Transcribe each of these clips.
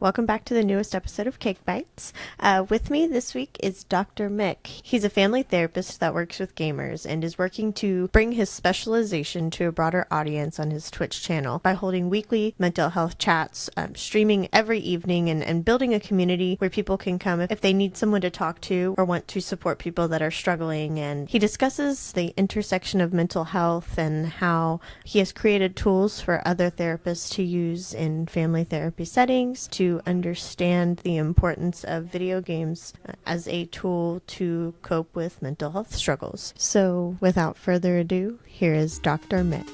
Welcome back to the newest episode of Cake Bites. With me this week is Dr. Mick. He's a family therapist that works with gamers and is working to bring his specialization to a broader audience on his Twitch channel by holding weekly mental health chats, streaming every evening, and building a community where people can come if they need someone to talk to or want to support people that are struggling. And he discusses the intersection of mental health and how he has created tools for other therapists to use in family therapy settings to understand the importance of video games as a tool to cope with mental health struggles. So, without further ado, here is Dr. Mick.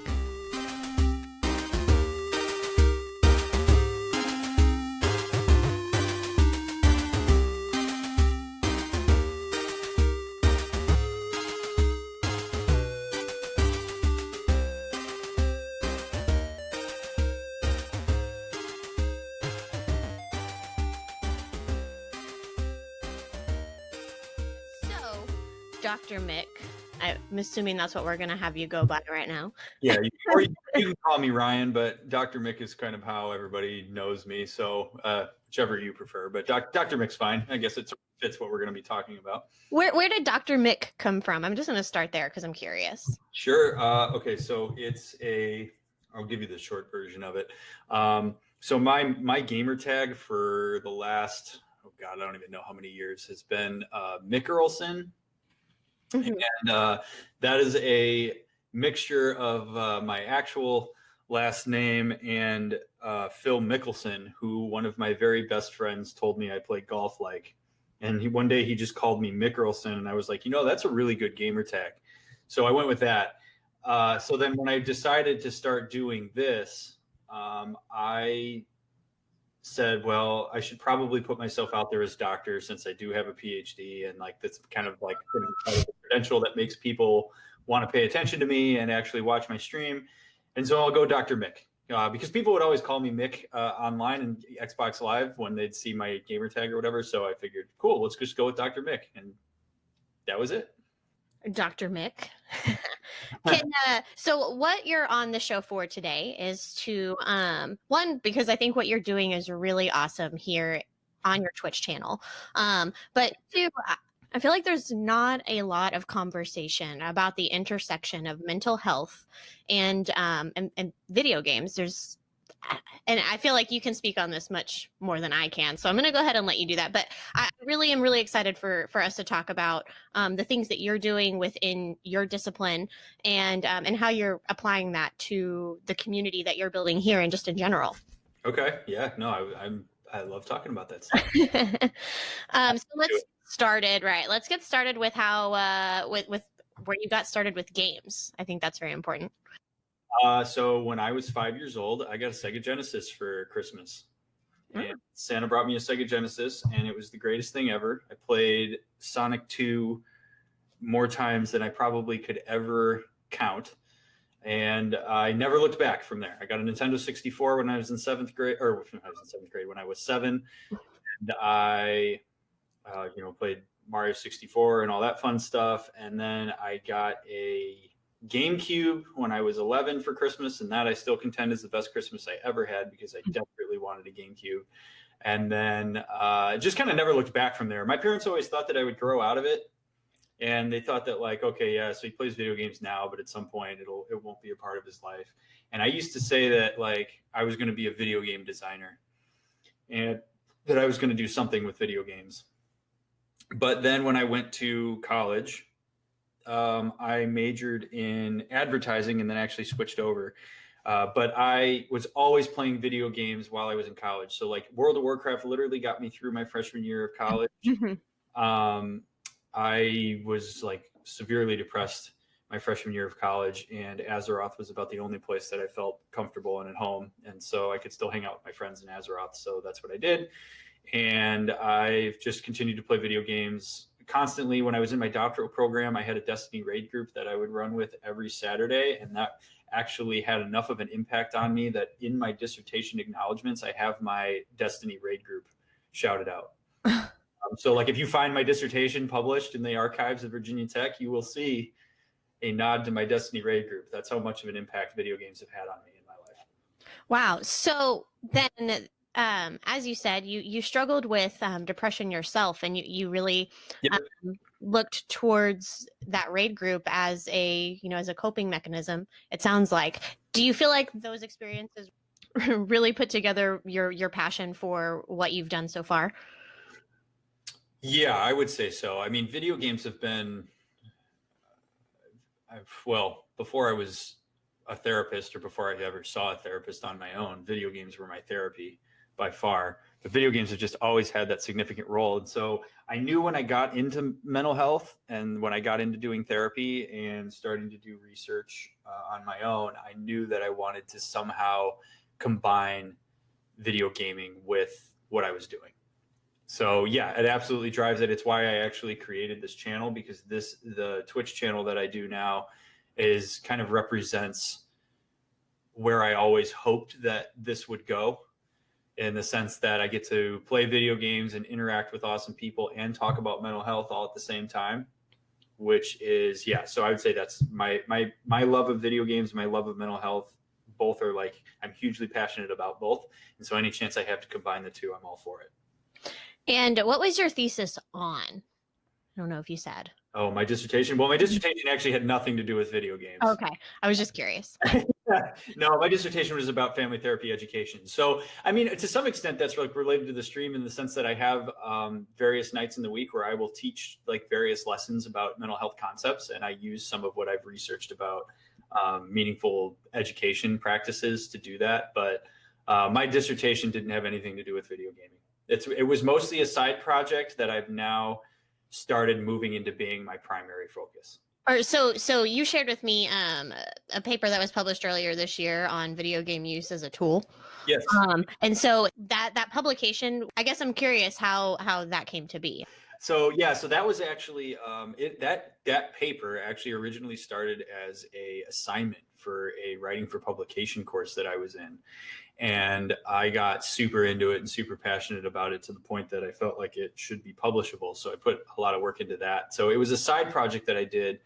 Dr. Mick, I'm assuming that's what we're going to have you go by right now. Yeah, or you can call me Ryan, but Dr. Mick is kind of how everybody knows me. So whichever you prefer, but Dr. Mick's fine. I guess it fits what we're going to be talking about. Where did Dr. Mick come from? I'm just going to start there because I'm curious. Sure. Okay, so I'll give you the short version of it. So my gamer tag for the last, I don't even know how many years, has been Mick. Mm-hmm. And that is a mixture of my actual last name and Phil Mickelson, who one of my very best friends told me I played golf like. And one day he just called me Mickelson, and I was like, that's a really good gamer tag. So I went with that. So then when I decided to start doing this, I said, well, I should probably put myself out there as doctor since I do have a PhD, and like that's kind of like the credential that makes people want to pay attention to me and actually watch my stream. And so I'll go Dr. Mick because people would always call me Mick online and Xbox Live when they'd see my gamer tag or whatever. So I figured, cool, let's just go with Dr. Mick, and that was it. Dr. Mick. So what you're on the show for today is to, one, because I think what you're doing is really awesome here on your Twitch channel. But two, I feel like there's not a lot of conversation about the intersection of mental health and video games. And I feel like you can speak on this much more than I can. So I'm going to go ahead and let you do that. But I really am really excited for us to talk about the things that you're doing within your discipline and how you're applying that to the community that you're building here and just in general. Okay. Yeah. No, I love talking about that stuff. So let's started, right? Let's get started with how with where you got started with games. I think that's very important. So when I was 5 years old, I got a Sega Genesis for Christmas. And Santa brought me a Sega Genesis, and it was the greatest thing ever. I played Sonic 2 more times than I probably could ever count. And I never looked back from there. I got a Nintendo 64 when I was in seventh grade, when I was 7. And I, played Mario 64 and all that fun stuff. And then I got a GameCube when I was 11 for Christmas, and that I still contend is the best Christmas I ever had because I desperately wanted a GameCube. And then just kind of never looked back from there. My parents always thought that I would grow out of it, and they thought that like, okay, yeah, so he plays video games now, but at some point it won't be a part of his life. And I used to say that like I was going to be a video game designer and that I was going to do something with video games. But then when I went to college, I majored in advertising and then actually switched over. But I was always playing video games while I was in college. So like World of Warcraft literally got me through my freshman year of college. I was like severely depressed my freshman year of college, and Azeroth was about the only place that I felt comfortable and at home. And so I could still hang out with my friends in Azeroth. So that's what I did. And I've just continued to play video games constantly. When I was in my doctoral program, I had a Destiny raid group that I would run with every Saturday, and that actually had enough of an impact on me that in my dissertation acknowledgments, I have my Destiny raid group shouted out. So like if you find my dissertation published in the archives of Virginia Tech, you will see a nod to my Destiny raid group. That's how much of an impact video games have had on me in my life. Wow. So then as you said, you struggled with depression yourself, and you really Yep. looked towards that raid group as a coping mechanism. It sounds like. Do you feel like those experiences really put together your passion for what you've done so far? Yeah, I would say so. I mean, video games have been, well, before I was a therapist or before I ever saw a therapist on my own, video games were my therapy by far. But video games have just always had that significant role. And so I knew when I got into mental health and when I got into doing therapy and starting to do research on my own, I knew that I wanted to somehow combine video gaming with what I was doing. So yeah, it absolutely drives it. It's why I actually created this channel, because the Twitch channel that I do now is kind of represents where I always hoped that this would go, in the sense that I get to play video games and interact with awesome people and talk about mental health all at the same time, which is, yeah. So I would say that's my love of video games, my love of mental health. Both are like, I'm hugely passionate about both. And so any chance I have to combine the two, I'm all for it. And what was your thesis on? I don't know if you said. Oh, my dissertation. Well, my dissertation actually had nothing to do with video games. Okay, I was just curious. No, my dissertation was about family therapy education. So, I mean, to some extent, that's like related to the stream, in the sense that I have various nights in the week where I will teach like various lessons about mental health concepts, and I use some of what I've researched about meaningful education practices to do that. But my dissertation didn't have anything to do with video gaming. It was mostly a side project that I've now started moving into being my primary focus. Or so you shared with me a paper that was published earlier this year on video game use as a tool. Yes. And so that publication, I guess I'm curious how that came to be. So yeah, so that was actually that paper actually originally started as a assignment for a writing for publication course that I was in, and I got super into it and super passionate about it, to the point that I felt like it should be publishable. So I put a lot of work into that. So it was a side project that I did.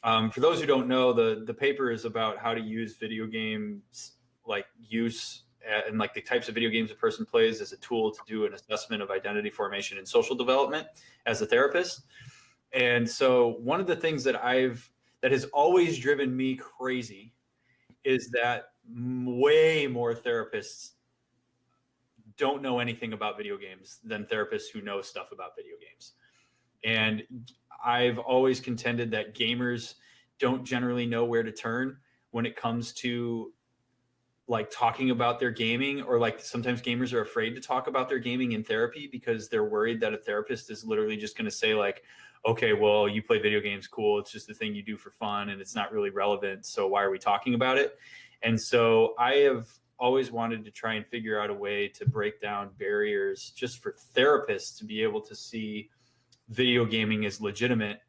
For those who don't know, the paper is about how to use video games, like use and like the types of video games a person plays, as a tool to do an assessment of identity formation and social development as a therapist. And so one of the things that has always driven me crazy is that way more therapists don't know anything about video games than therapists who know stuff about video games. And I've always contended that gamers don't generally know where to turn when it comes to like talking about their gaming, or like sometimes gamers are afraid to talk about their gaming in therapy because they're worried that a therapist is literally just going to say like, okay, well, you play video games, cool, it's just the thing you do for fun and it's not really relevant, so why are we talking about it? And so I have always wanted to try and figure out a way to break down barriers just for therapists to be able to see video gaming as legitimate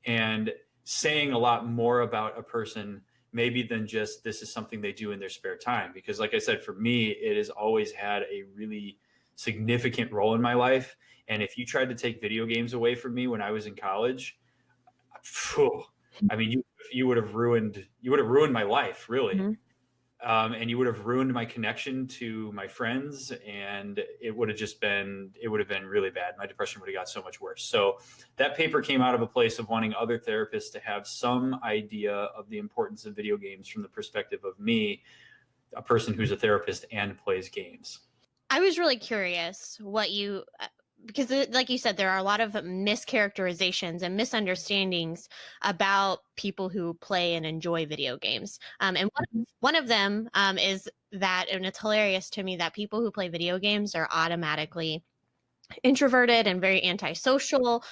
and saying a lot more about a person maybe than just this is something they do in their spare time. Because like I said, for me, it has always had a really significant role in my life. And if you tried to take video games away from me when I was in college, I mean, you would have ruined my life, really. Mm-hmm. And you would have ruined my connection to my friends, and it would have been really bad. My depression would have got so much worse. So that paper came out of a place of wanting other therapists to have some idea of the importance of video games from the perspective of me, a person who's a therapist and plays games. I was really curious because like you said, there are a lot of mischaracterizations and misunderstandings about people who play and enjoy video games. And one of them is that, and it's hilarious to me, that people who play video games are automatically introverted and very antisocial.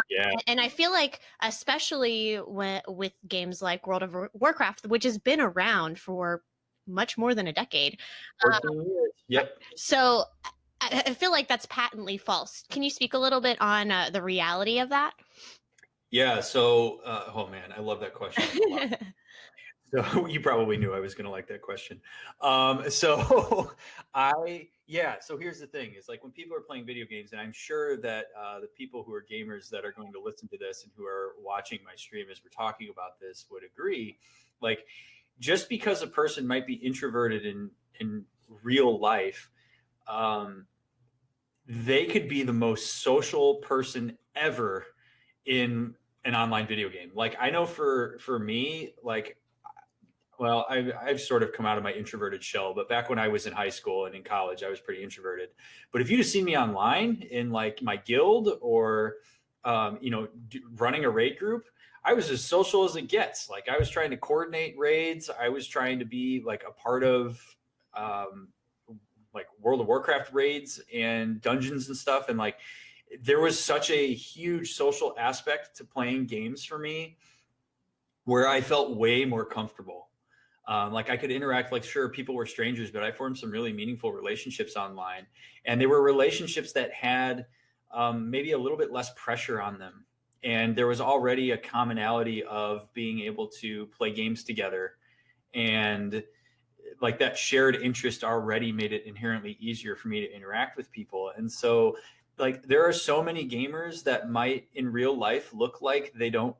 Yeah. And I feel like, especially with games like World of Warcraft, which has been around for much more than a decade. 14 years. Yep. So I feel like that's patently false. Can you speak a little bit on the reality of that? Yeah. So, oh man, I love that question a lot. So you probably knew I was going to like that question. So here's the thing, is like when people are playing video games, and I'm sure that the people who are gamers that are going to listen to this and who are watching my stream as we're talking about this would agree, like just because a person might be introverted in real life, um, they could be the most social person ever in an online video game. Like I know for me, like well, I've sort of come out of my introverted shell, but back when I was in high school and in college, I was pretty introverted. But if you'd have seen me online in like my guild or, running a raid group, I was as social as it gets. Like I was trying to coordinate raids. I was trying to be like a part of, um, like World of Warcraft raids and dungeons and stuff. And like, there was such a huge social aspect to playing games for me where I felt way more comfortable. Like I could interact, like sure, people were strangers, but I formed some really meaningful relationships online, and they were relationships that had maybe a little bit less pressure on them, and there was already a commonality of being able to play games together, and like that shared interest already made it inherently easier for me to interact with people, and so like there are so many gamers that might in real life look like they don't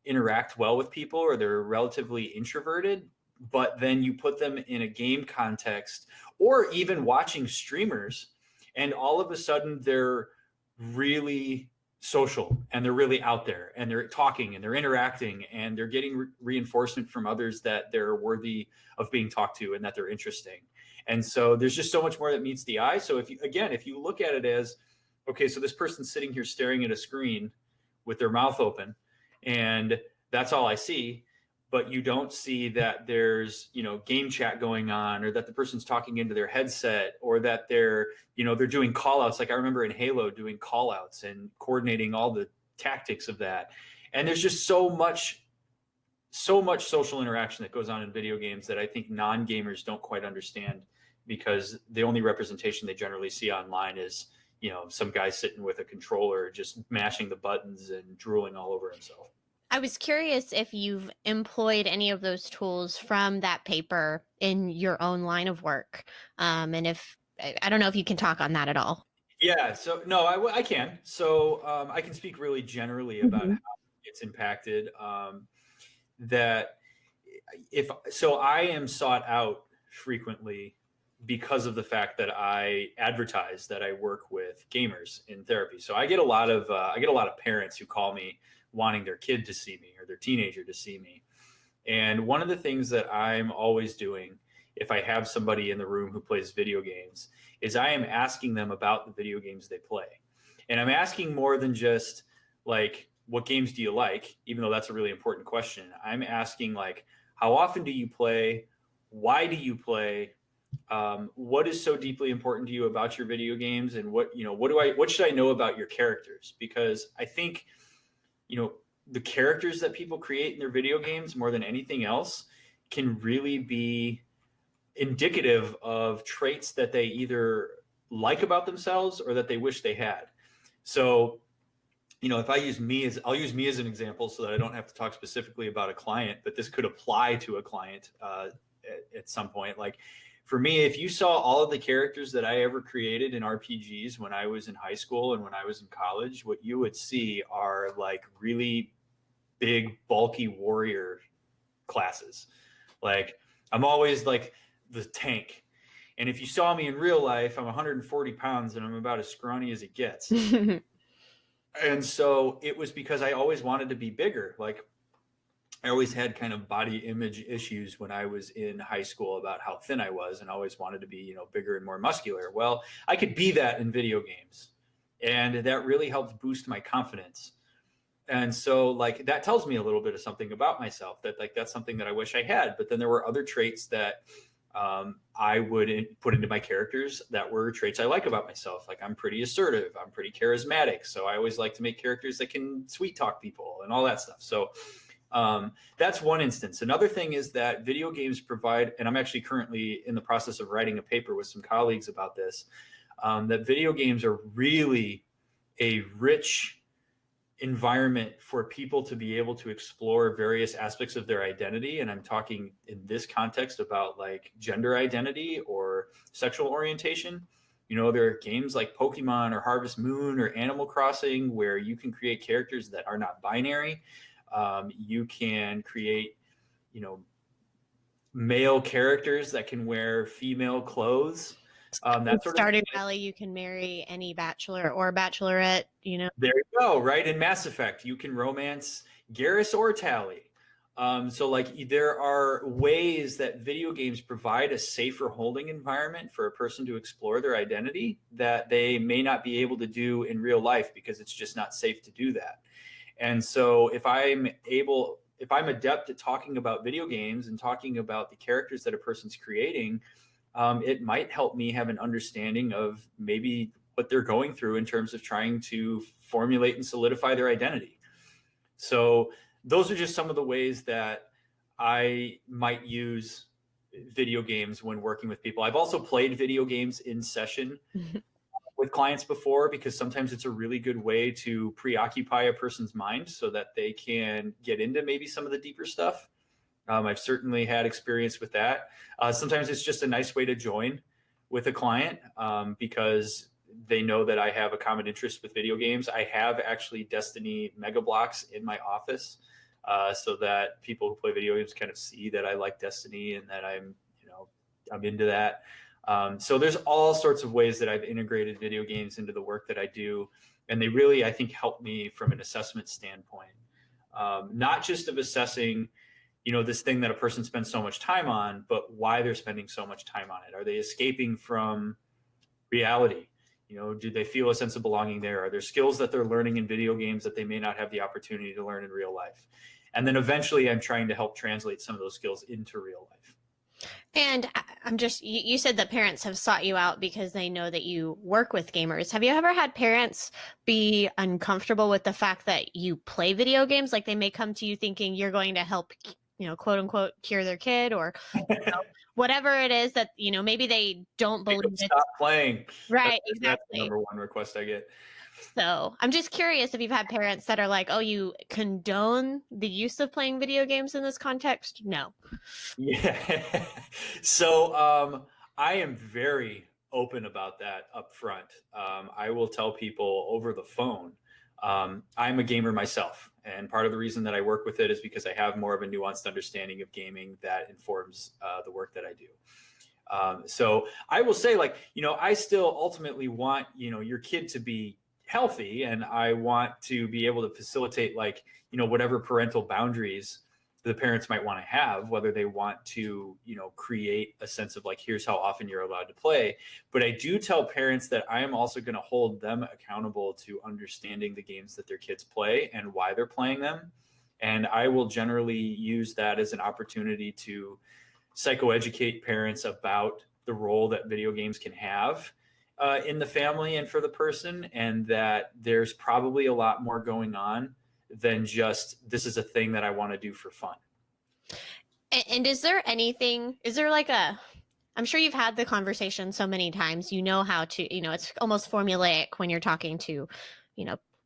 interact well with people or they're relatively introverted, but then you put them in a game context or even watching streamers and all of a sudden they're really social and they're really out there and they're talking and they're interacting and they're getting reinforcement from others that they're worthy of being talked to and that they're interesting. And so there's just so much more that meets the eye. So if you look at it as okay, so this person's sitting here staring at a screen with their mouth open and that's all I see, but you don't see that there's game chat going on or that the person's talking into their headset or that they're doing call outs. Like I remember in Halo doing call outs and coordinating all the tactics of that. And there's just so much social interaction that goes on in video games that I think non-gamers don't quite understand, because the only representation they generally see online is some guy sitting with a controller just mashing the buttons and drooling all over himself. I was curious if you've employed any of those tools from that paper in your own line of work. And if I don't know if you can talk on that at all. Yeah, so no, I can. So I can speak really generally about Mm-hmm. how it's impacted. That if so, I am sought out frequently because of the fact that I advertise that I work with gamers in therapy. So I get a lot of parents who call me wanting their kid to see me or their teenager to see me. And one of the things that I'm always doing if I have somebody in the room who plays video games is I am asking them about the video games they play. And I'm asking more than just like, what games do you like? Even though that's a really important question. I'm asking like, how often do you play? Why do you play? What is so deeply important to you about your video games? And what should I know about your characters? Because I think, the characters that people create in their video games more than anything else can really be indicative of traits that they either like about themselves or that they wish they had. So, if I'll use me as an example so that I don't have to talk specifically about a client, but this could apply to a client at some point. Like for me, if you saw all of the characters that I ever created in RPGs when I was in high school and when I was in college, what you would see are like really big, bulky warrior classes. Like I'm always like the tank. And if you saw me in real life, I'm 140 pounds and I'm about as scrawny as it gets. And so it was because I always wanted to be bigger. Like I always had kind of body image issues when I was in high school about how thin I was and always wanted to be, bigger and more muscular. Well, I could be that in video games. And that really helped boost my confidence. And so like that tells me a little bit of something about myself, that like that's something that I wish I had. But then there were other traits that I would put into my characters that were traits I like about myself. Like I'm pretty assertive, I'm pretty charismatic, so I always like to make characters that can sweet talk people and all that stuff. So that's one instance. Another thing is that video games provide, and I'm actually currently in the process of writing a paper with some colleagues about this, that video games are really a rich environment for people to be able to explore various aspects of their identity. And I'm talking in this context about like gender identity or sexual orientation. There are games like Pokemon or Harvest Moon or Animal Crossing where you can create characters that are not binary. You can create, male characters that can wear female clothes. That sort of Stardew thing. Valley, you can marry any bachelor or bachelorette, There you go, right? In Mass Effect, you can romance Garrus or Tally. So, like, there are ways that video games provide a safer holding environment for a person to explore their identity that they may not be able to do in real life because it's just not safe to do that. And so, if I'm adept at talking about video games and talking about the characters that a person's creating, it might help me have an understanding of maybe what they're going through in terms of trying to formulate and solidify their identity. So those are just some of the ways that I might use video games when working with people. I've also played video games in session with clients before because sometimes it's a really good way to preoccupy a person's mind so that they can get into maybe some of the deeper stuff. I've certainly had experience with that. Sometimes it's just a nice way to join with a client because they know that I have a common interest with video games. I have actually Destiny Mega Blocks in my office so that people who play video games kind of see that I like Destiny and that I'm into that. So there's all sorts of ways that I've integrated video games into the work that I do. And they really, I think, help me from an assessment standpoint, not just of assessing this thing that a person spends so much time on, but why they're spending so much time on it. Are they escaping from reality? Do they feel a sense of belonging there? Are there skills that they're learning in video games that they may not have the opportunity to learn in real life? And then eventually I'm trying to help translate some of those skills into real life. And you said that parents have sought you out because they know that you work with gamers. Have you ever had parents be uncomfortable with the fact that you play video games? Like they may come to you thinking you're going to help, quote unquote, cure their kid or whatever it is that, maybe they don't believe it. Stop playing. Right, That's exactly. the number one request I get. So I'm just curious if you've had parents that are like, oh, you condone the use of playing video games in this context? No. Yeah. So I am very open about that up front. I will tell people over the phone, I'm a gamer myself. And part of the reason that I work with it is because I have more of a nuanced understanding of gaming that informs the work that I do. So I will say, I still ultimately want, your kid to be healthy, and I want to be able to facilitate, whatever parental boundaries the parents might want to have, whether they want to, create a sense of here's how often you're allowed to play. But I do tell parents that I am also going to hold them accountable to understanding the games that their kids play and why they're playing them. And I will generally use that as an opportunity to psychoeducate parents about the role that video games can have in the family and for the person, and that there's probably a lot more going on than just this is a thing that I want to do for fun. And is there I'm sure you've had the conversation so many times, how to, it's almost formulaic when you're talking to,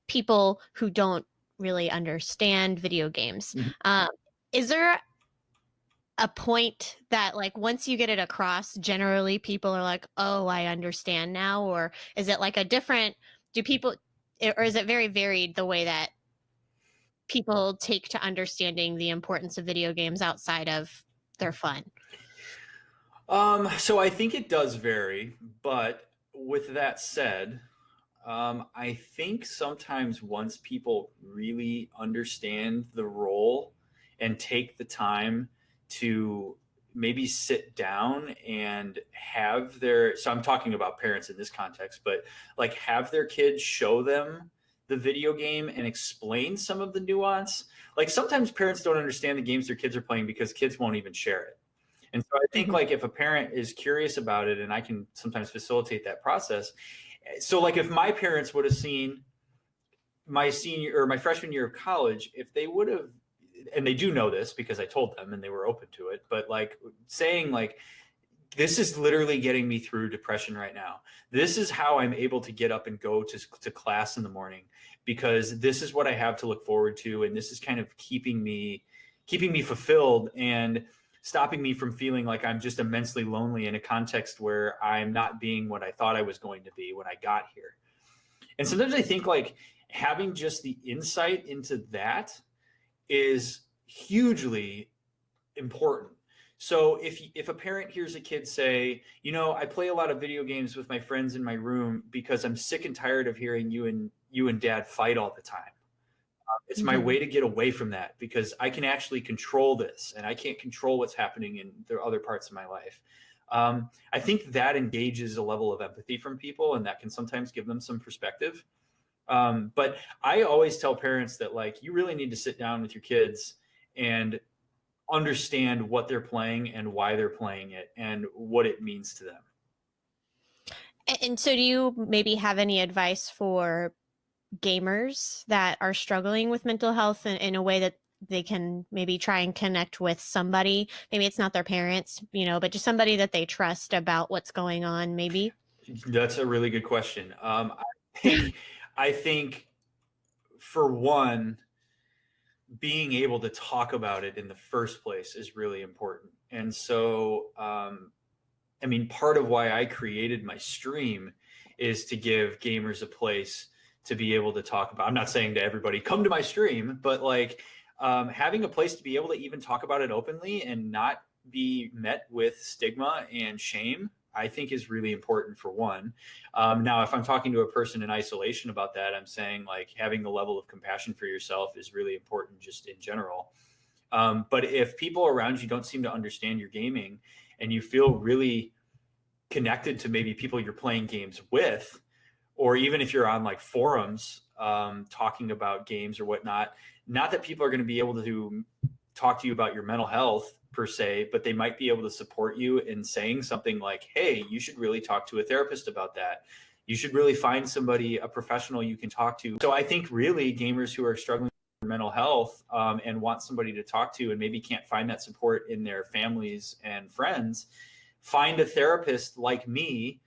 people who don't really understand video games. Mm-hmm. Is there a point that once you get it across, generally people are like, oh, I understand now? Or is it or is it very varied the way that people take to understanding the importance of video games outside of their fun? So I think it does vary, but with that said, I think sometimes once people really understand the role and take the time to maybe sit down and have so I'm talking about parents in this context, but have their kids show them the video game and explain some of the nuance. Sometimes parents don't understand the games their kids are playing because kids won't even share it. And so I think if a parent is curious about it, and I can sometimes facilitate that process. So if my parents would have seen my freshman year of college, if they would have, and they do know this because I told them and they were open to it, but saying this is literally getting me through depression right now. This is how I'm able to get up and go to class in the morning because this is what I have to look forward to. And this is kind of keeping me fulfilled and stopping me from feeling like I'm just immensely lonely in a context where I'm not being what I thought I was going to be when I got here. And sometimes I think having just the insight into that is hugely important. So if a parent hears a kid say, I play a lot of video games with my friends in my room because I'm sick and tired of hearing you and dad fight all the time. It's my Hmm. way to get away from that because I can actually control this and I can't control what's happening in the other parts of my life. I think that engages a level of empathy from people, and that can sometimes give them some perspective. But I always tell parents that, like, you really need to sit down with your kids and understand what they're playing and why they're playing it and what it means to them. And so, do you maybe have any advice for gamers that are struggling with mental health in a way that they can maybe try and connect with somebody? Maybe it's not their parents, but just somebody that they trust about what's going on, maybe. That's a really good question. Think, I think for one, being able to talk about it in the first place is really important. And so, I mean, part of why I created my stream is to give gamers a place to be able to talk about. I'm not saying to everybody, come to my stream, but like having a place to be able to even talk about it openly and not be met with stigma and shame, I think is really important for one. Now, if I'm talking to a person in isolation about that, I'm saying like having the level of compassion for yourself is really important just in general. But if people around you don't seem to understand your gaming and you feel really connected to maybe people you're playing games with, or even if you're on like forums talking about games or whatnot, not that people are going to be able to talk to you about your mental health per se, but they might be able to support you in saying something like, hey, you should really talk to a therapist about that. You should really find somebody, a professional you can talk to. So I think really gamers who are struggling with mental health and want somebody to talk to and maybe can't find that support in their families and friends, find a therapist like me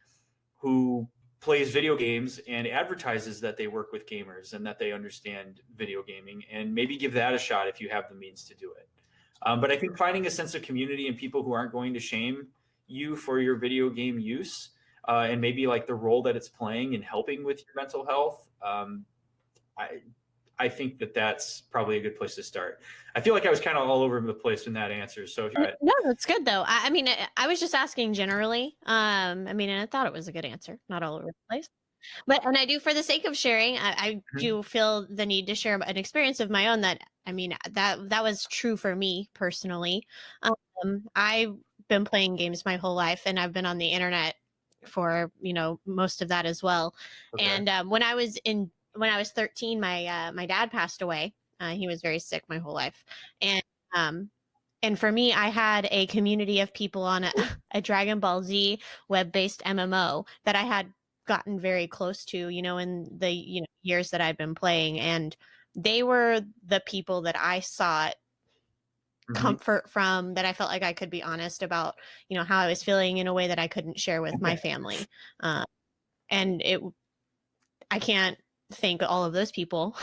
who plays video games and advertises that they work with gamers and that they understand video gaming, and maybe give that a shot if you have the means to do it. But I think finding a sense of community and people who aren't going to shame you for your video game use and maybe like the role that it's playing in helping with your mental health, I, I think that that's probably a good place to start. I feel like I was kind of all over the place in that answer. So if you No, that's good though. I mean, I was just asking generally. I mean, and I thought it was a good answer, not all over the place. But and I do, for the sake of sharing, I do feel the need to share an experience of my own that, I mean, that was true for me personally. I've been playing games my whole life, and I've been on the internet for most of that as well. okay. And when I was 13, my dad passed away. He was very sick my whole life, and um, and for me, I had a community of people on a Dragon Ball Z web-based MMO that I had gotten very close to, in the years that I'd been playing, and they were the people that I sought Mm-hmm. comfort from, that I felt like I could be honest about, how I was feeling in a way that I couldn't share with my family. Uh, and I can't thank all of those people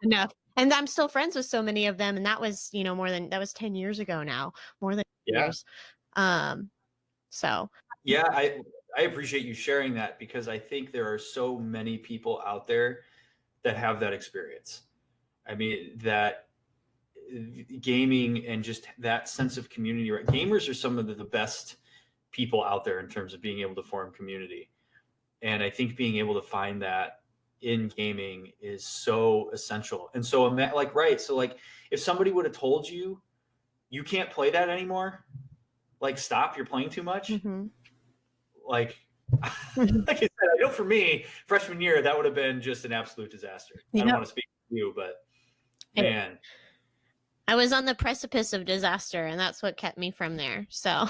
enough. And I'm still friends with so many of them. And that was, that was 10 years ago now, more than Yeah. years. Um, so Yeah, I appreciate you sharing that because I think there are so many people out there that have that experience. I mean, that gaming and just that sense of community, right? Gamers are some of the best people out there in terms of being able to form community. And I think being able to find that in gaming is so essential. And so, like, right. So, like, if somebody would have told you, you can't play that anymore, like, stop, you're playing too much. mhm. Like, like I said, I know for me, freshman year, that would have been just an absolute disaster. I don't Yep. want to speak for you, but man, I was on the precipice of disaster, and that's what kept me from there. So,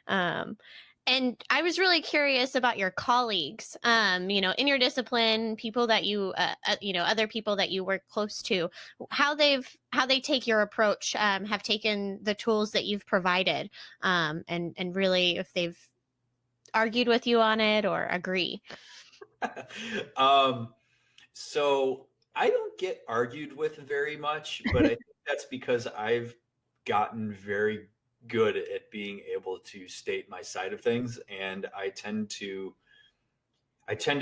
um, and I was really curious about your colleagues, in your discipline, people that other people that you work close to, how they take your approach, have taken the tools that you've provided, and really if they've argued with you on it or agree. um, so I don't get argued with very much, but I think that's because I've gotten very good at being able to state my side of things, and I tend to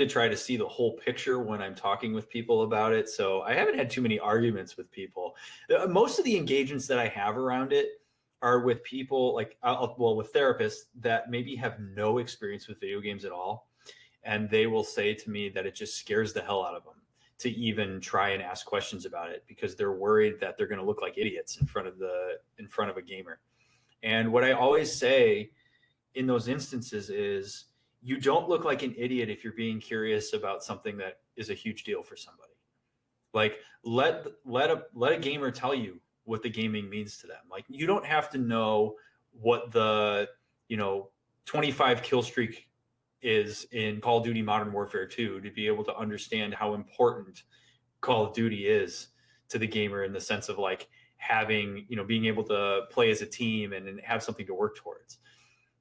try to see the whole picture when I'm talking with people about it. So I haven't had too many arguments with people. Most of the engagements that I have around it are with people like, well, with therapists that maybe have no experience with video games at all. And they will say to me that it just scares the hell out of them to even try and ask questions about it because they're worried that they're going to look like idiots in front of a gamer. And what I always say in those instances is you don't look like an idiot if you're being curious about something that is a huge deal for somebody. Like let a gamer tell you what the gaming means to them. Like you don't have to know what the 25 kill streak is in Call of Duty Modern Warfare 2 to be able to understand how important Call of Duty is to the gamer in the sense of like having, being able to play as a team and have something to work towards.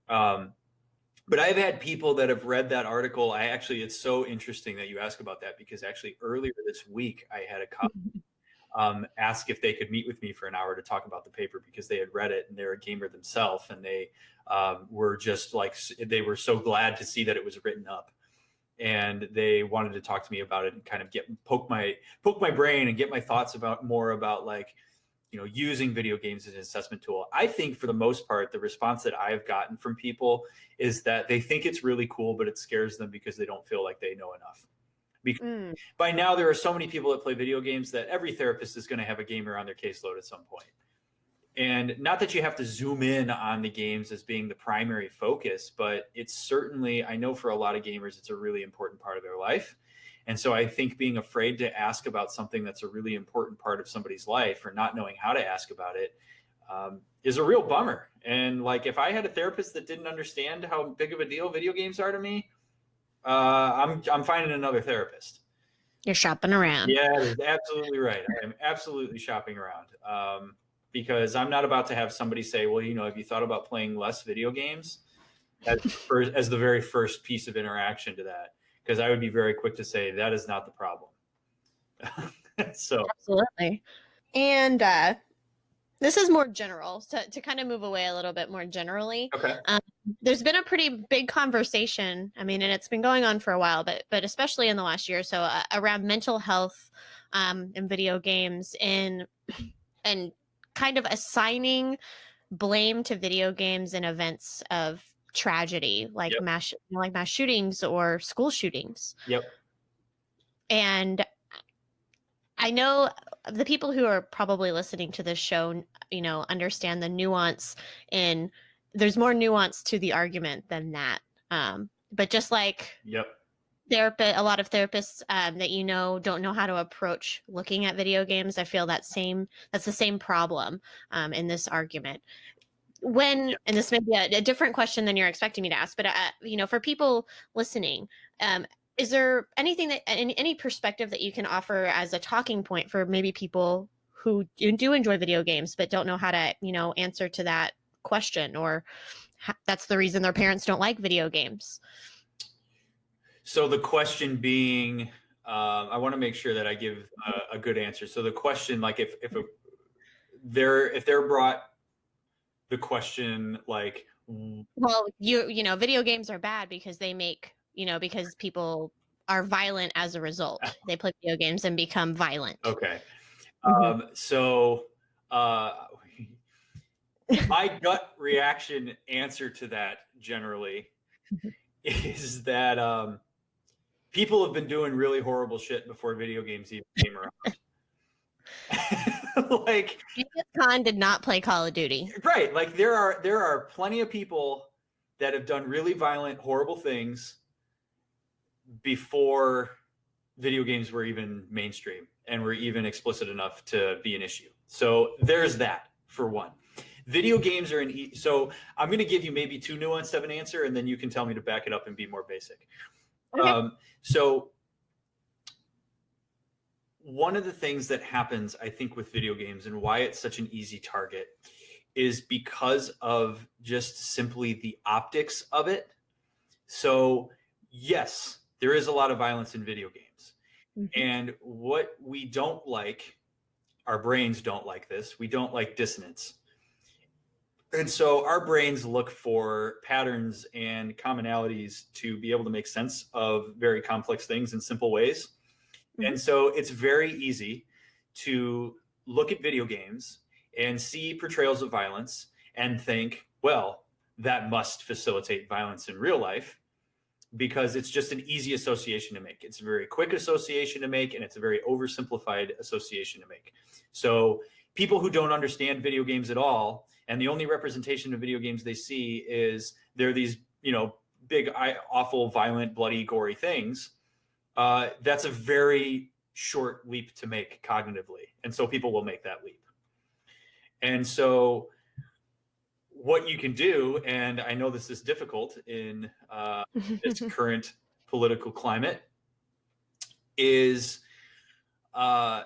But I've had people that have read that article. It's so interesting that you ask about that because actually earlier this week I had a colleague ask if they could meet with me for an hour to talk about the paper because they had read it and they're a gamer themselves and they were just like, they were so glad to see that it was written up and they wanted to talk to me about it and kind of poke my brain and get my thoughts more about like, using video games as an assessment tool. I think for the most part, the response that I've gotten from people is that they think it's really cool, but it scares them because they don't feel like they know enough. Because by now there are so many people that play video games that every therapist is going to have a gamer on their caseload at some point. And not that you have to zoom in on the games as being the primary focus, but it's certainly, I know for a lot of gamers, it's a really important part of their life. And so I think being afraid to ask about something that's a really important part of somebody's life or not knowing how to ask about it is a real bummer. And like, if I had a therapist that didn't understand how big of a deal video games are to me, I'm finding another therapist. You're shopping around. Yeah, that's absolutely right. I am absolutely shopping around because I'm not about to have somebody say, well, have you thought about playing less video games as the very first piece of interaction to that? Because I would be very quick to say that is not the problem. So absolutely. And this is more general, to kind of move away a little bit more generally. Okay. There's been a pretty big conversation. I mean, and it's been going on for a while, but especially in the last year or so around mental health in video games and kind of assigning blame to video games in events of tragedy, like mass shootings or school shootings. Yep. And I know the people who are probably listening to this show, understand the nuance there's more nuance to the argument than that. But just like a lot of therapists that don't know how to approach looking at video games, I feel that's the same problem in this argument. And this may be a different question than you're expecting me to ask, but for people listening, is there anything any perspective that you can offer as a talking point for maybe people who do enjoy video games but don't know how to answer to that question, or that's the reason their parents don't like video games? So the question being, I want to make sure that I give a good answer. So the question, like if they're brought the question like, well, video games are bad because they make, because people are violent as a result. They play video games and become violent. Okay. So my gut reaction answer to that generally is that people have been doing really horrible shit before video games even came around. Like Genghis Khan did not play Call of Duty. Right. Like there are plenty of people that have done really violent, horrible things before video games were even mainstream and were even explicit enough to be an issue. So there's that for one. Video games are so I'm going to give you maybe too nuanced of an answer, and then you can tell me to back it up and be more basic. Okay. So one of the things that happens, I think, with video games and why it's such an easy target is because of just simply the optics of it. So yes, there is a lot of violence in video games. Mm-hmm. And what we don't like, our brains don't like this. We don't like dissonance. And so our brains look for patterns and commonalities to be able to make sense of very complex things in simple ways. Mm-hmm. And so it's very easy to look at video games and see portrayals of violence and think, well, that must facilitate violence in real life, because it's just an easy association to make. It's a very quick association to make, and it's a very oversimplified association to make. So people who don't understand video games at all, and the only representation of video games they see is they're these, big, awful, violent, bloody, gory things. That's a very short leap to make cognitively. And so people will make that leap. And so what you can do, and I know this is difficult in this current political climate, is go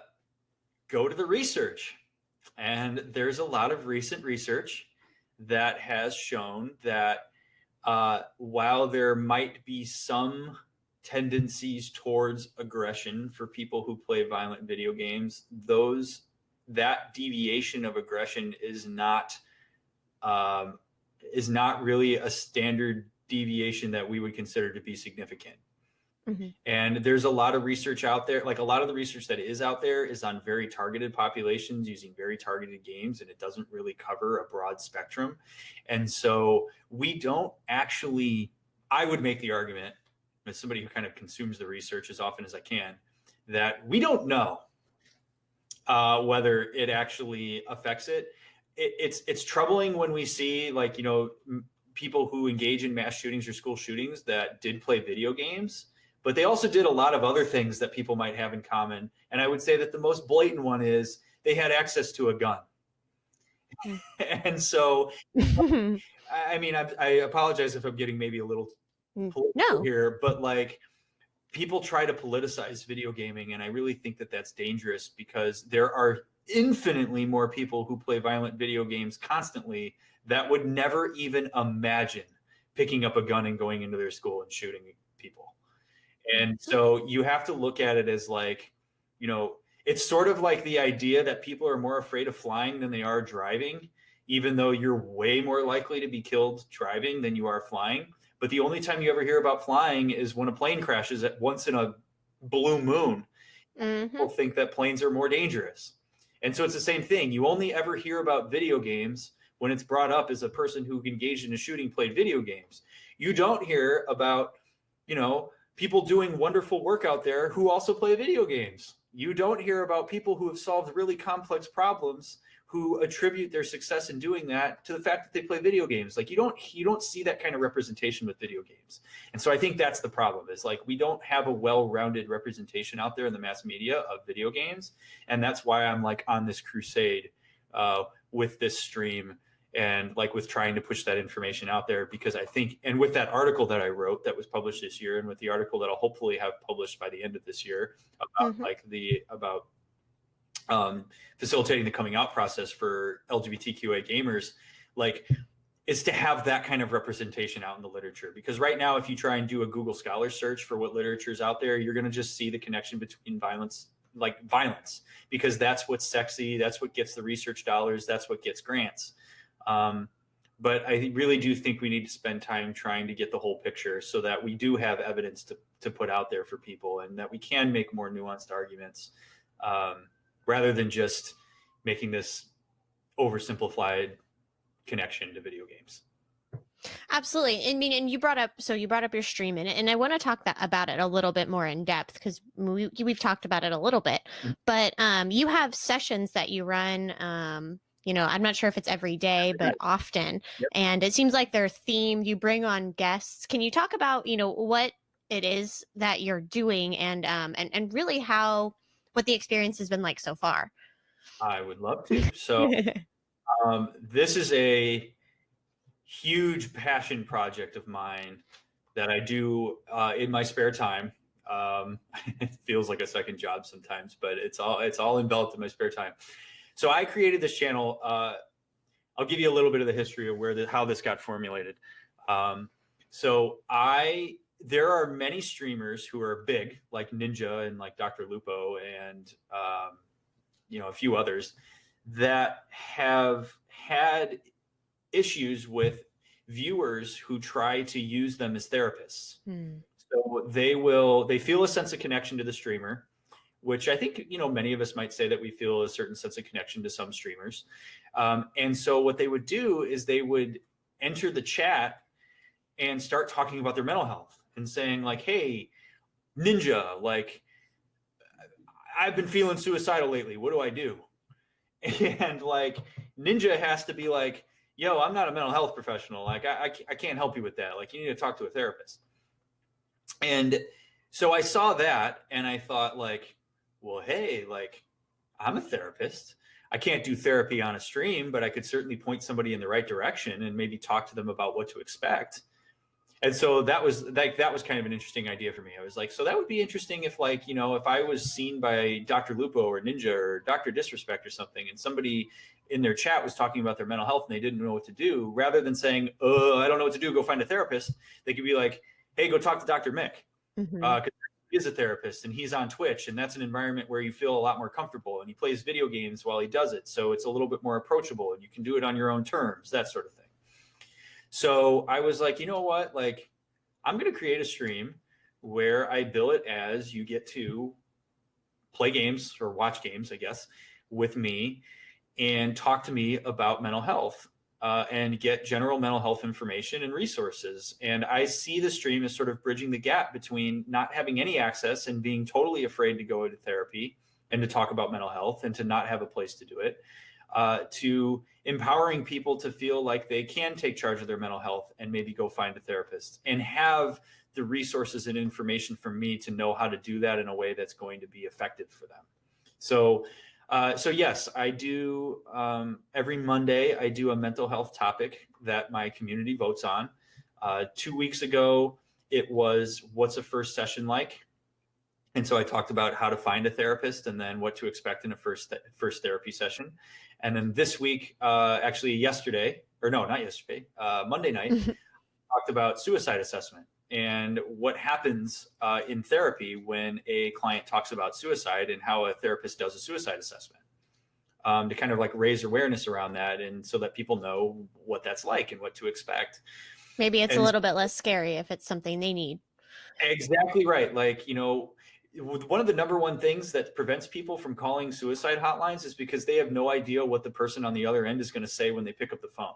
to the research. And there's a lot of recent research that has shown that while there might be some tendencies towards aggression for people who play violent video games, that deviation of aggression is not really a standard deviation that we would consider to be significant. Mm-hmm. And there's a lot of research out there. Like, a lot of the research that is out there is on very targeted populations using very targeted games, and it doesn't really cover a broad spectrum. And so we don't actually, I would make the argument, as somebody who kind of consumes the research as often as I can, that we don't know whether it actually affects it. It's troubling when we see, like, people who engage in mass shootings or school shootings that did play video games, but they also did a lot of other things that people might have in common. And I would say that the most blatant one is they had access to a gun. And so, I mean, I apologize if I'm getting maybe a little political here, but like, people try to politicize video gaming, and I really think that that's dangerous, because there are infinitely more people who play violent video games constantly that would never even imagine picking up a gun and going into their school and shooting people. And so you have to look at it as like, it's sort of like the idea that people are more afraid of flying than they are driving, even though you're way more likely to be killed driving than you are flying. But the only time you ever hear about flying is when a plane crashes at once in a blue moon. Mm-hmm. People think that planes are more dangerous. And so it's the same thing. You only ever hear about video games when it's brought up as a person who engaged in a shooting played video games. You don't hear about, people doing wonderful work out there who also play video games. You don't hear about people who have solved really complex problems who attribute their success in doing that to the fact that they play video games. Like, you don't see that kind of representation with video games. And so I think that's the problem, is like, we don't have a well-rounded representation out there in the mass media of video games. And that's why I'm like on this crusade with this stream, and like with trying to push that information out there, because I think, and with that article that I wrote that was published this year, and with the article that I'll hopefully have published by the end of this year about facilitating the coming out process for LGBTQA gamers, like, is to have that kind of representation out in the literature. Because right now, if you try and do a Google Scholar search for what literature is out there, you're going to just see the connection between violence, because that's what's sexy, that's what gets the research dollars, that's what gets grants. But I really do think we need to spend time trying to get the whole picture, so that we do have evidence to put out there for people, and that we can make more nuanced arguments, rather than just making this oversimplified connection to video games. Absolutely. I mean, and you brought up your stream in it, and I want to talk about it a little bit more in depth, because we've talked about it a little bit, but you have sessions that you run, I'm not sure if it's every day, but often. Yep. And it seems like they're themed. You bring on guests. Can you talk about, what it is that you're doing, and really what the experience has been like so far? I would love to. So this is a huge passion project of mine that I do in my spare time. It feels like a second job sometimes, but it's all enveloped in my spare time. So I created this channel. I'll give you a little bit of the history of how this got formulated. There are many streamers who are big, like Ninja and like Dr. Lupo and a few others, that have had issues with viewers who try to use them as therapists. So they feel a sense of connection to the streamer, which I think, many of us might say that we feel a certain sense of connection to some streamers. And so what they would do is they would enter the chat and start talking about their mental health and saying like, hey, Ninja, like, I've been feeling suicidal lately. What do I do? And like Ninja has to be like, yo, I'm not a mental health professional. Like I can't help you with that. Like you need to talk to a therapist. And so I saw that and I thought like, well, hey, like I'm a therapist. I can't do therapy on a stream, but I could certainly point somebody in the right direction and maybe talk to them about what to expect. And so that was kind of an interesting idea for me. I was like, so that would be interesting if like, if I was seen by Dr. Lupo or Ninja or Dr. Disrespect or something, and somebody in their chat was talking about their mental health and they didn't know what to do, rather than saying, I don't know what to do, go find a therapist, they could be like, hey, go talk to Dr. Mick. Because he is a therapist and he's on Twitch, and that's an environment where you feel a lot more comfortable, and he plays video games while he does it. So it's a little bit more approachable and you can do it on your own terms, that sort of thing. So I was like, you know what? Like, I'm going to create a stream where I bill it as you get to play games or watch games, I guess, with me and talk to me about mental health and get general mental health information and resources. And I see the stream as sort of bridging the gap between not having any access and being totally afraid to go into therapy and to talk about mental health and to not have a place to do it, to empowering people to feel like they can take charge of their mental health and maybe go find a therapist and have the resources and information from me to know how to do that in a way that's going to be effective for them. So yes, I do. Every Monday, I do a mental health topic that my community votes on. 2 weeks ago, it was what's a first session like? And so I talked about how to find a therapist and then what to expect in a first therapy session. And then this week, actually yesterday, or no, not yesterday, Monday night, talked about suicide assessment and what happens in therapy when a client talks about suicide and how a therapist does a suicide assessment, to kind of like raise awareness around that and so that people know what that's like and what to expect. Maybe it's a little bit less scary if it's something they need. Exactly right. Like, one of the number one things that prevents people from calling suicide hotlines is because they have no idea what the person on the other end is going to say when they pick up the phone.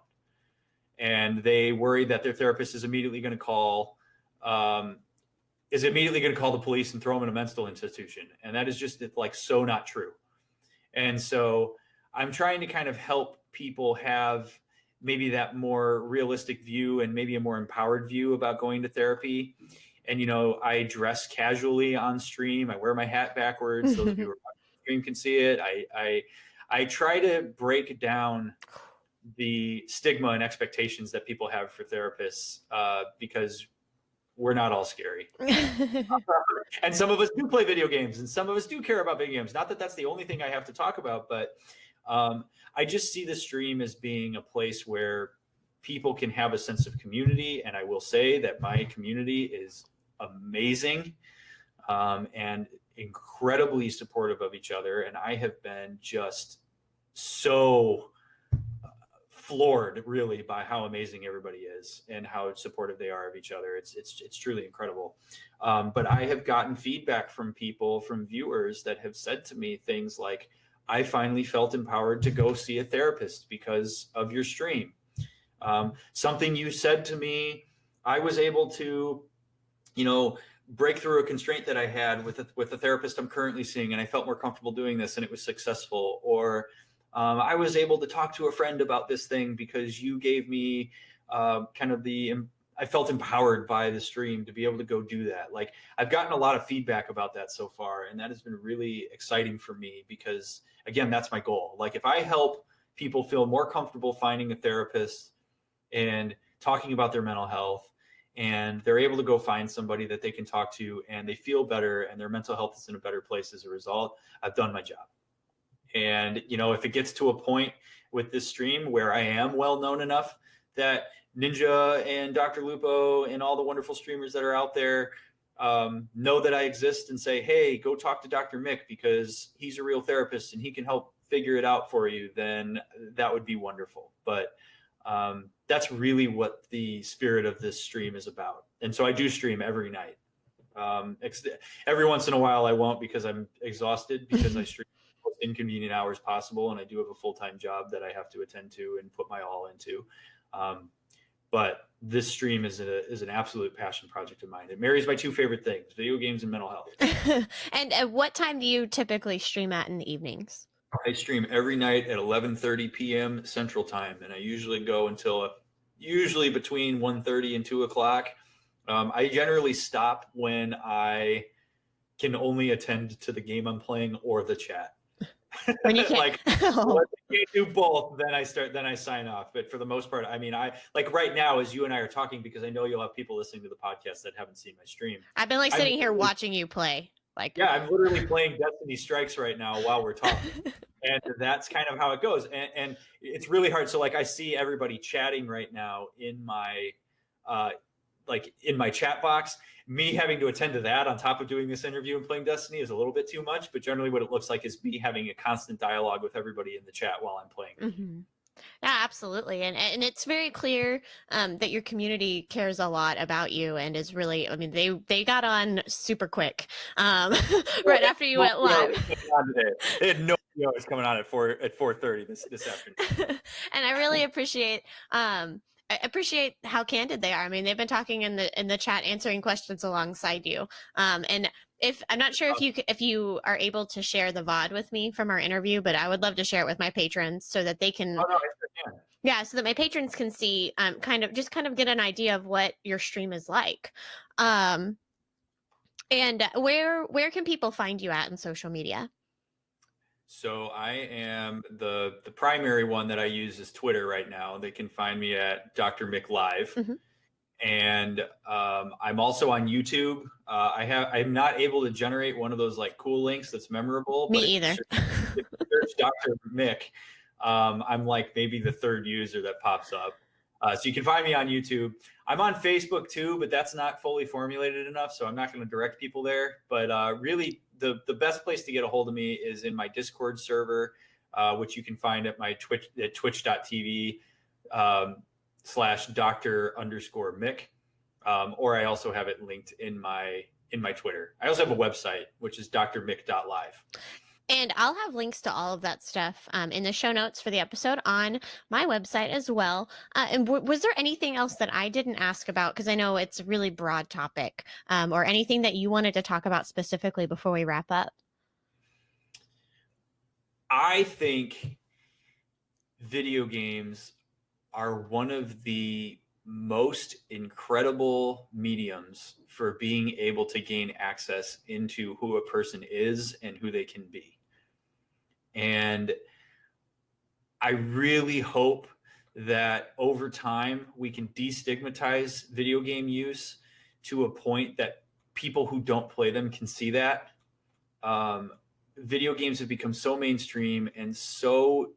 And they worry that their therapist is immediately going to call the police and throw them in a mental institution. And that is just like so not true. And so I'm trying to kind of help people have maybe that more realistic view and maybe a more empowered view about going to therapy. And, I dress casually on stream. I wear my hat backwards. Those of you who are watching the stream can see it. I try to break down the stigma and expectations that people have for therapists, because we're not all scary. And some of us do play video games and some of us do care about video games. Not that that's the only thing I have to talk about, but I just see the stream as being a place where people can have a sense of community. And I will say that my community is amazing and incredibly supportive of each other. And I have been just so floored really by how amazing everybody is and how supportive they are of each other. It's truly incredible. But I have gotten feedback from people, from viewers that have said to me things like, I finally felt empowered to go see a therapist because of your stream. Something you said to me, I was able to, break through a constraint that I had with the therapist I'm currently seeing, and I felt more comfortable doing this and it was successful. Or I was able to talk to a friend about this thing because you gave me I felt empowered by the stream to be able to go do that. Like, I've gotten a lot of feedback about that so far, and that has been really exciting for me because, again, that's my goal. Like, if I help people feel more comfortable finding a therapist and talking about their mental health, and they're able to go find somebody that they can talk to and they feel better and their mental health is in a better place as a result, I've done my job. And, if it gets to a point with this stream where I am well known enough that Ninja and Dr. Lupo and all the wonderful streamers that are out there know that I exist and say, hey, go talk to Dr. Mick because he's a real therapist and he can help figure it out for you, then that would be wonderful. But that's really what the spirit of this stream is about. And so I do stream every night. Every once in a while I won't because I'm exhausted because I stream the most inconvenient hours possible, and I do have a full-time job that I have to attend to and put my all into. But this stream is an absolute passion project of mine. It marries my two favorite things, video games and mental health. And what time do you typically stream at in the evenings? I stream every night at 11:30 p.m. Central Time, and I usually go until usually between 1:30 and 2 o'clock. I generally stop when I can only attend to the game I'm playing or the chat. When you can't, like, oh. I can't do both, then I sign off. But for the most part, I mean, I like right now as you and I are talking, because I know you'll have people listening to the podcast that haven't seen my stream. I've been like sitting here watching you play. Like, yeah, I'm literally playing Destiny Strikes right now while we're talking. And that's kind of how it goes. And it's really hard. So like I see everybody chatting right now in my in my chat box. Me having to attend to that on top of doing this interview and playing Destiny is a little bit too much. But generally what it looks like is me having a constant dialogue with everybody in the chat while I'm playing. Mm-hmm. Yeah, absolutely. And it's very clear that your community cares a lot about you and is really, I mean, they got on super quick right after you went live. They had no idea I was coming on at 4:30 this afternoon. And I really appreciate how candid they are. I mean, they've been talking in the chat, answering questions alongside you. And if I'm not sure if you are able to share the VOD with me from our interview, but I would love to share it with my patrons so that they can. Oh, no, I sure can. Yeah, so that my patrons can see, kind of get an idea of what your stream is like. And where can people find you at in social media? So I am the primary one that I use is Twitter right now. They can find me at Dr. Mick Live. Mm-hmm. And I'm also on YouTube. I'm not able to generate one of those like cool links that's memorable. Me either. If you search Dr. Mick, I'm like maybe the third user that pops up. So you can find me on YouTube. I'm on Facebook too, but that's not fully formulated enough, so I'm not going to direct people there. But really, the best place to get a hold of me is in my Discord server, which you can find at my twitch.tv /Dr_Mick, or I also have it linked in my Twitter. I also have a website, which is drmick.live. And I'll have links to all of that stuff in the show notes for the episode on my website as well. And was there anything else that I didn't ask about? Because I know it's a really broad topic, or anything that you wanted to talk about specifically before we wrap up? I think video games are one of the most incredible mediums for being able to gain access into who a person is and who they can be. And I really hope that over time we can destigmatize video game use to a point that people who don't play them can see that. Video games have become so mainstream and so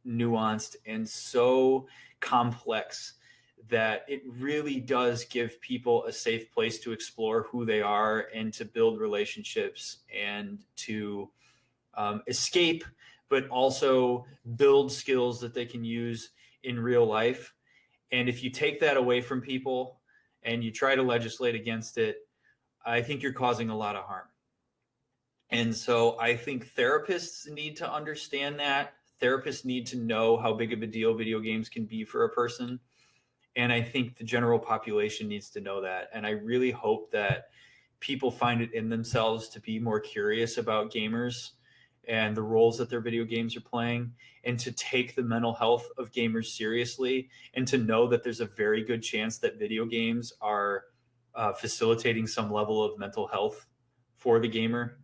nuanced and so complex that it really does give people a safe place to explore who they are and to build relationships and to escape, but also build skills that they can use in real life. And if you take that away from people and you try to legislate against it, I think you're causing a lot of harm. And so I think therapists need to understand that. Therapists need to know how big of a deal video games can be for a person. And I think the general population needs to know that. And I really hope that people find it in themselves to be more curious about gamers and the roles that their video games are playing, and to take the mental health of gamers seriously, and to know that there's a very good chance that video games are facilitating some level of mental health for the gamer.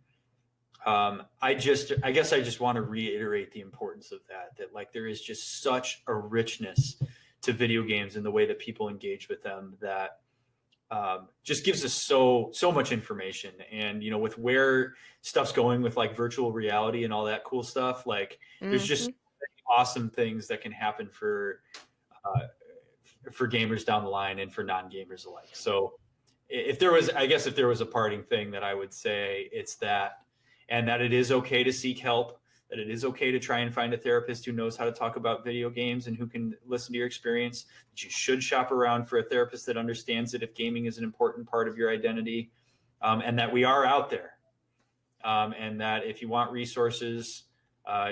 I guess I just want to reiterate the importance of that like there is just such a richness to video games and the way that people engage with them that just gives us so much information. And, you know, with where stuff's going with like virtual reality and all that cool stuff, like there's just awesome things that can happen for gamers down the line and for non-gamers alike. So if there was a parting thing that I would say, it's that, and that it is okay to seek help, that it is okay to try and find a therapist who knows how to talk about video games and who can listen to your experience, that you should shop around for a therapist that understands it if gaming is an important part of your identity. and that we are out there, and that if you want resources,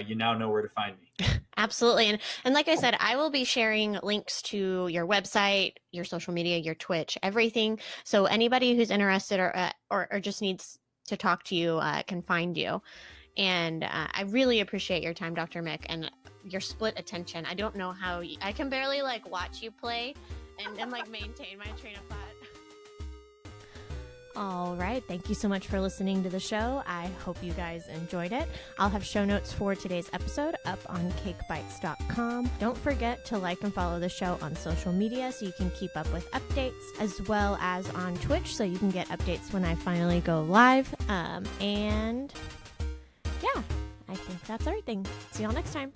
you now know where to find me. Absolutely. And like I said, I will be sharing links to your website, your social media, your Twitch, everything. So anybody who's interested or just needs to talk to you can find you. And I really appreciate your time, Dr. Mick, and your split attention. I don't know how I can barely like watch you play and like maintain my train of thought. All right. Thank you so much for listening to the show. I hope you guys enjoyed it. I'll have show notes for today's episode up on cakebites.com. Don't forget to like and follow the show on social media so you can keep up with updates, as well as on Twitch so you can get updates when I finally go live. And yeah, I think that's everything. See y'all next time.